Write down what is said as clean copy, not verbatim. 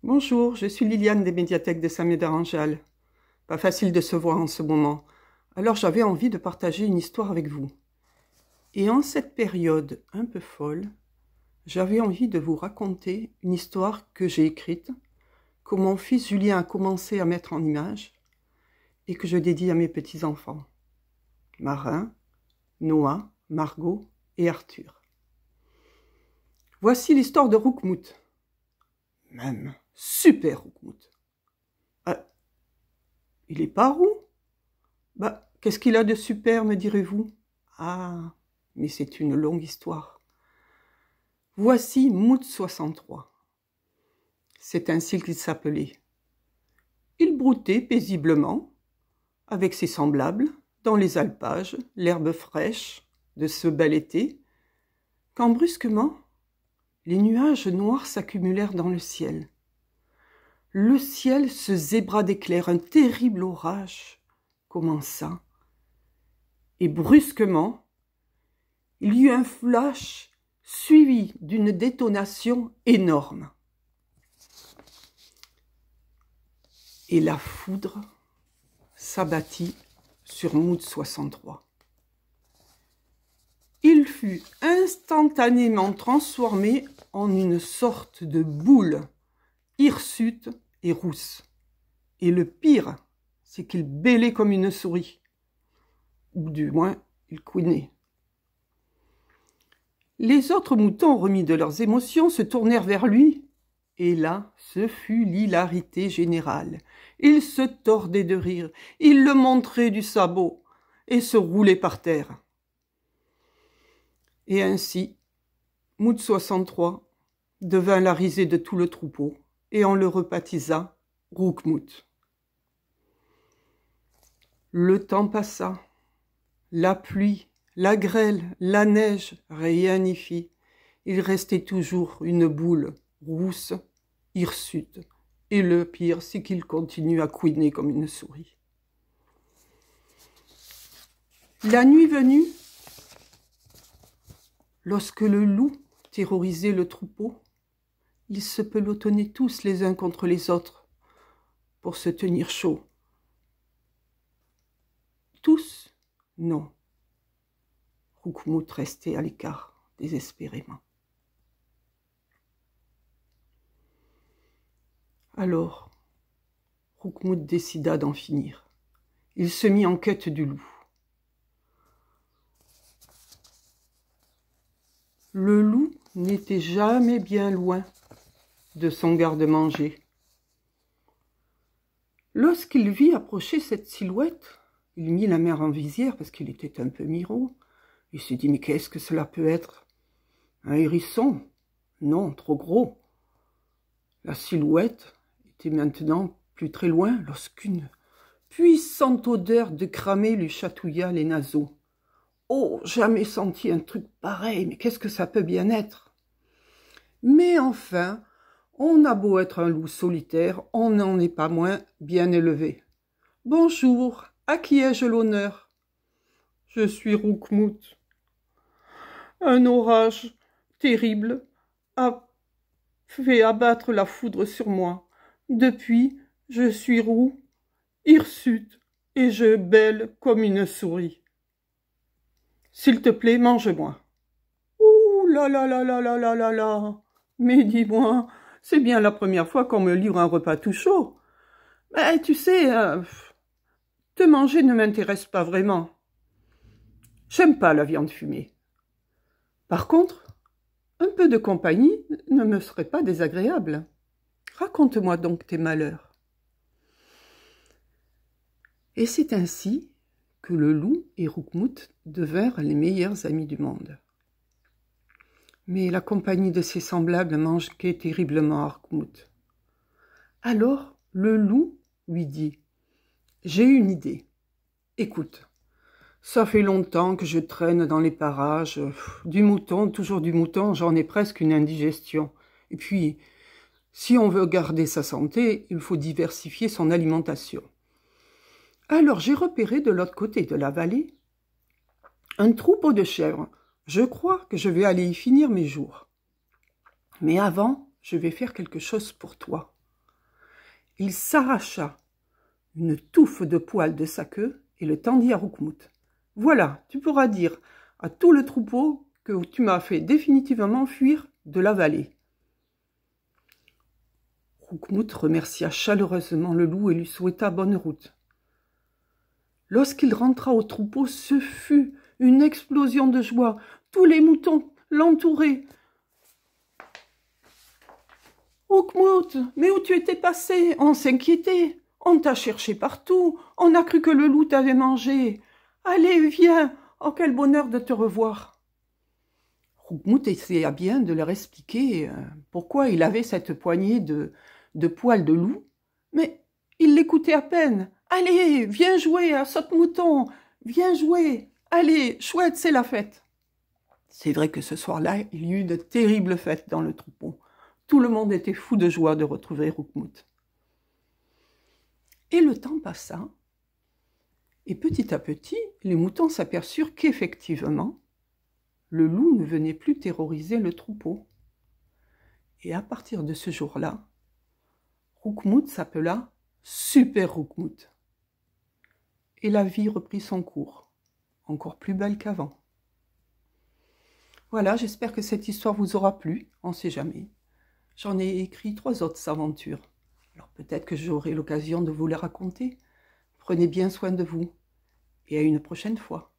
Bonjour, je suis Liliane des médiathèques de Saint-Médard-en-Jalles. Pas facile de se voir en ce moment, alors j'avais envie de partager une histoire avec vous. Et en cette période un peu folle, j'avais envie de vous raconter une histoire que j'ai écrite, que mon fils Julien a commencé à mettre en image et que je dédie à mes petits-enfants, Marin, Noah, Margot et Arthur. Voici l'histoire de Roukmout. Même super Roukmout. Il est pas roux? Bah, qu'est-ce qu'il a de super, me direz-vous? Ah, mais c'est une longue histoire. Voici Mout 63. C'est ainsi qu'il s'appelait. Il broutait paisiblement, avec ses semblables, dans les alpages, l'herbe fraîche de ce bel été, quand brusquement, les nuages noirs s'accumulèrent dans le ciel. Le ciel se zébra d'éclairs, un terrible orage commença. Et brusquement, il y eut un flash suivi d'une détonation énorme. Et la foudre s'abattit sur Mout 63. Il fut instantanément transformé en une sorte de boule hirsute et rousse. Et le pire, c'est qu'il bêlait comme une souris. Ou du moins, il couinait. Les autres moutons, remis de leurs émotions, se tournèrent vers lui. Et là, ce fut l'hilarité générale. Ils se tordaient de rire, ils le montraient du sabot et se roulaient par terre. Et ainsi, Mout 63 devint la risée de tout le troupeau et on le rebaptisa Roukmout. Le temps passa, la pluie, la grêle, la neige, rien n'y fit. Il restait toujours une boule rousse, hirsute, et le pire, c'est qu'il continue à couiner comme une souris. La nuit venue, lorsque le loup terrorisait le troupeau, ils se pelotonnaient tous les uns contre les autres pour se tenir chaud. Tous, non. Roukmout restait à l'écart, désespérément. Alors, Roukmout décida d'en finir. Il se mit en quête du loup. Le loup n'était jamais bien loin de son garde-manger. Lorsqu'il vit approcher cette silhouette, il mit la mer en visière parce qu'il était un peu miraud. Il se dit, mais qu'est-ce que cela peut être? Un hérisson? Non, trop gros. La silhouette était maintenant plus très loin lorsqu'une puissante odeur de cramé lui chatouilla les naseaux. Oh, jamais senti un truc pareil, mais qu'est-ce que ça peut bien être? Mais enfin, on a beau être un loup solitaire, on n'en est pas moins bien élevé. Bonjour, à qui ai-je l'honneur? Je suis Roukmout. Un orage terrible a fait abattre la foudre sur moi. Depuis, je suis roux, hirsute, et je bêle comme une souris. S'il te plaît, mange-moi. Ouh là là là là là là là là. Mais dis-moi, c'est bien la première fois qu'on me livre un repas tout chaud. Mais tu sais, te manger ne m'intéresse pas vraiment. J'aime pas la viande fumée. Par contre, un peu de compagnie ne me serait pas désagréable. Raconte-moi donc tes malheurs. Et c'est ainsi que le loup et Roukmout devinrent les meilleurs amis du monde. Mais la compagnie de ses semblables manquait terriblement à Roukmout. Alors le loup lui dit « J'ai une idée. Écoute, ça fait longtemps que je traîne dans les parages. Du mouton, toujours du mouton, j'en ai presque une indigestion. Et puis, si on veut garder sa santé, il faut diversifier son alimentation. Alors j'ai repéré de l'autre côté de la vallée un troupeau de chèvres. Je crois que je vais aller y finir mes jours. Mais avant, je vais faire quelque chose pour toi. il s'arracha une touffe de poils de sa queue et le tendit à Roukmout. « Voilà, tu pourras dire à tout le troupeau que tu m'as fait définitivement fuir de la vallée. » Roukmout remercia chaleureusement le loup et lui souhaita bonne route. Lorsqu'il rentra au troupeau, ce fut une explosion de joie. Tous les moutons l'entouraient. « Roukmout, mais où tu étais passé? On s'inquiétait. On t'a cherché partout. On a cru que le loup t'avait mangé. Allez, viens. Oh, quel bonheur de te revoir. » Roukmout essaya bien de leur expliquer pourquoi il avait cette poignée de poils de loup, mais il l'écoutait à peine. « Allez, viens jouer à saute-mouton. Viens jouer. Allez, chouette, c'est la fête. » C'est vrai que ce soir-là, il y eut de terribles fêtes dans le troupeau. Tout le monde était fou de joie de retrouver Roukmout. Et le temps passa, et petit à petit, les moutons s'aperçurent qu'effectivement, le loup ne venait plus terroriser le troupeau. Et à partir de ce jour-là, Roukmout s'appela Super Roukmout. Et la vie reprit son cours, encore plus belle qu'avant. Voilà, j'espère que cette histoire vous aura plu, on ne sait jamais. J'en ai écrit 3 autres aventures. Alors peut-être que j'aurai l'occasion de vous les raconter. Prenez bien soin de vous et à une prochaine fois.